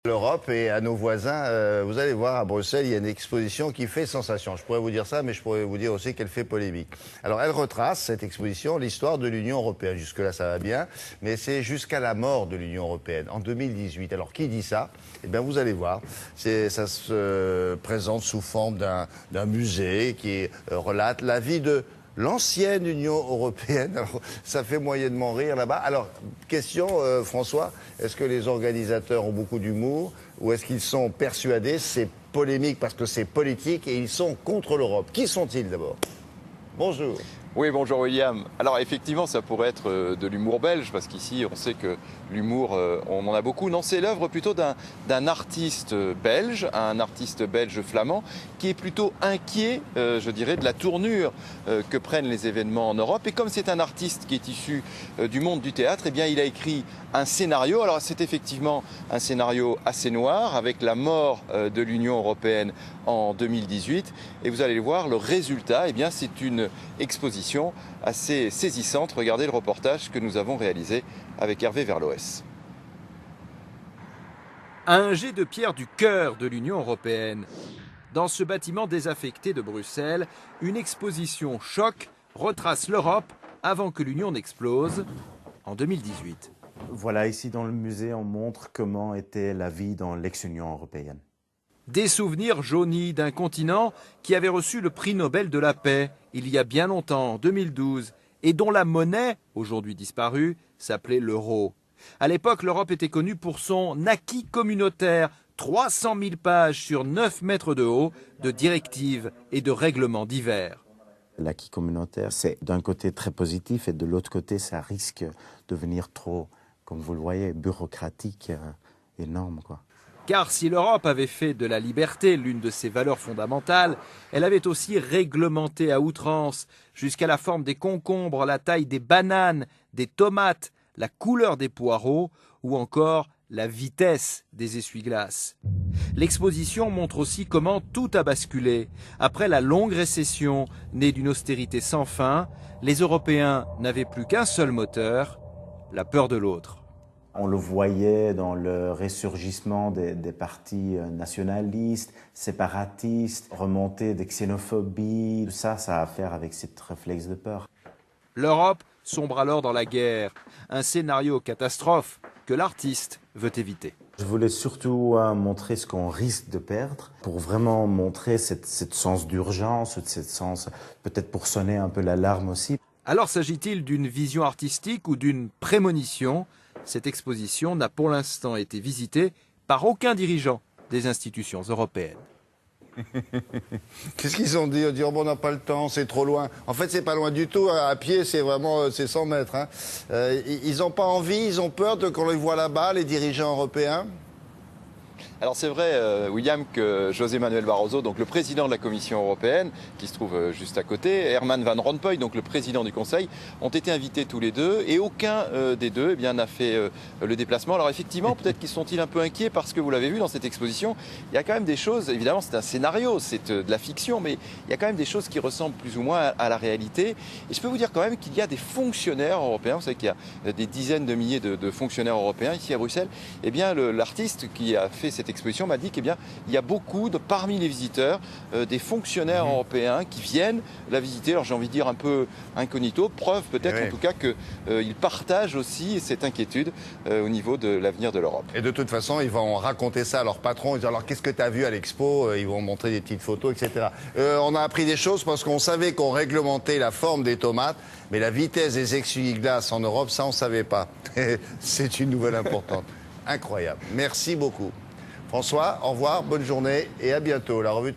L'Europe et à nos voisins, vous allez voir, à Bruxelles, il y a une exposition qui fait sensation. Je pourrais vous dire ça, mais je pourrais vous dire aussi qu'elle fait polémique. Alors, elle retrace, cette exposition, l'histoire de l'Union européenne. Jusque-là, ça va bien, mais c'est jusqu'à la mort de l'Union européenne, en 2018. Alors, qui dit ça? Eh bien, vous allez voir. Ça se présente sous forme d'un musée qui relate la vie de l'ancienne Union européenne. Alors, ça fait moyennement rire là-bas. Alors, question, François, est-ce que les organisateurs ont beaucoup d'humour ou est-ce qu'ils sont persuadés, c'est polémique parce que c'est politique et ils sont contre l'Europe? Qui sont-ils d'abord? Bonjour. Oui, bonjour William. Alors effectivement, ça pourrait être de l'humour belge, parce qu'ici, on sait que l'humour, on en a beaucoup. Non, c'est l'œuvre plutôt d'un artiste belge, un artiste belge flamand, qui est plutôt inquiet, je dirais, de la tournure que prennent les événements en Europe. Et comme c'est un artiste qui est issu du monde du théâtre, eh bien, il a écrit un scénario. Alors c'est effectivement un scénario assez noir, avec la mort de l'Union européenne en 2018. Et vous allez le voir, le résultat, eh bien, c'est une exposition assez saisissante. Regardez le reportage que nous avons réalisé avec Hervé Verloès. Un jet de pierre du cœur de l'Union européenne. Dans ce bâtiment désaffecté de Bruxelles, une exposition choc retrace l'Europe avant que l'Union n'explose en 2018. Voilà, ici dans le musée, on montre comment était la vie dans l'ex-Union européenne. Des souvenirs jaunis d'un continent qui avait reçu le prix Nobel de la paix il y a bien longtemps, en 2012, et dont la monnaie, aujourd'hui disparue, s'appelait l'euro. À l'époque, l'Europe était connue pour son acquis communautaire, 300 000 pages sur 9 mètres de haut de directives et de règlements divers. L'acquis communautaire, c'est d'un côté très positif et de l'autre côté, ça risque de devenir trop, comme vous le voyez, bureaucratique, énorme, quoi. Car si l'Europe avait fait de la liberté l'une de ses valeurs fondamentales, elle avait aussi réglementé à outrance, jusqu'à la forme des concombres, la taille des bananes, des tomates, la couleur des poireaux ou encore la vitesse des essuie-glaces. L'exposition montre aussi comment tout a basculé. Après la longue récession, née d'une austérité sans fin, les Européens n'avaient plus qu'un seul moteur, la peur de l'autre. On le voyait dans le ressurgissement des partis nationalistes, séparatistes, remontée des xénophobies. Tout ça, ça a à faire avec cette réflexe de peur. L'Europe sombre alors dans la guerre, un scénario catastrophe que l'artiste veut éviter. Je voulais surtout montrer ce qu'on risque de perdre, pour vraiment montrer cette sens d'urgence, cette sens, peut-être pour sonner un peu l'alarme aussi. Alors s'agit-il d'une vision artistique ou d'une prémonition? Cette exposition n'a pour l'instant été visitée par aucun dirigeant des institutions européennes. Qu'est-ce qu'ils ont dit? Ils ont dit, oh, bon, on n'a pas le temps, c'est trop loin. En fait, c'est pas loin du tout. À pied, c'est vraiment 100 mètres. Hein. Ils n'ont pas envie, ils ont peur qu'on les voit là-bas, les dirigeants européens? Alors c'est vrai, William, que José Manuel Barroso, donc le président de la Commission européenne, qui se trouve juste à côté, Herman Van Rompuy, donc le président du Conseil, ont été invités tous les deux et aucun des deux n'a fait le déplacement. Alors effectivement, peut-être qu'ils sont-ils un peu inquiets parce que vous l'avez vu dans cette exposition, il y a quand même des choses, évidemment c'est un scénario, c'est de la fiction, mais il y a quand même des choses qui ressemblent plus ou moins à la réalité. Et je peux vous dire quand même qu'il y a des fonctionnaires européens, vous savez qu'il y a des dizaines de milliers de fonctionnaires européens ici à Bruxelles. Eh bien l'artiste qui a fait cette exposition m'a dit qu'il y a beaucoup, parmi les visiteurs, des fonctionnaires européens qui viennent la visiter. Alors j'ai envie de dire un peu incognito, preuve peut-être en tout cas qu'ils partagent aussi cette inquiétude au niveau de l'avenir de l'Europe. Et de toute façon, ils vont raconter ça à leur patron. Ils disent, alors qu'est-ce que tu as vu à l'expo? Ils vont montrer des petites photos, etc. On a appris des choses parce qu'on savait qu'on réglementait la forme des tomates, mais la vitesse des essuie-glaces en Europe, ça on ne savait pas. C'est une nouvelle importante. Incroyable. Merci beaucoup. François, au revoir, bonne journée et à bientôt. La revue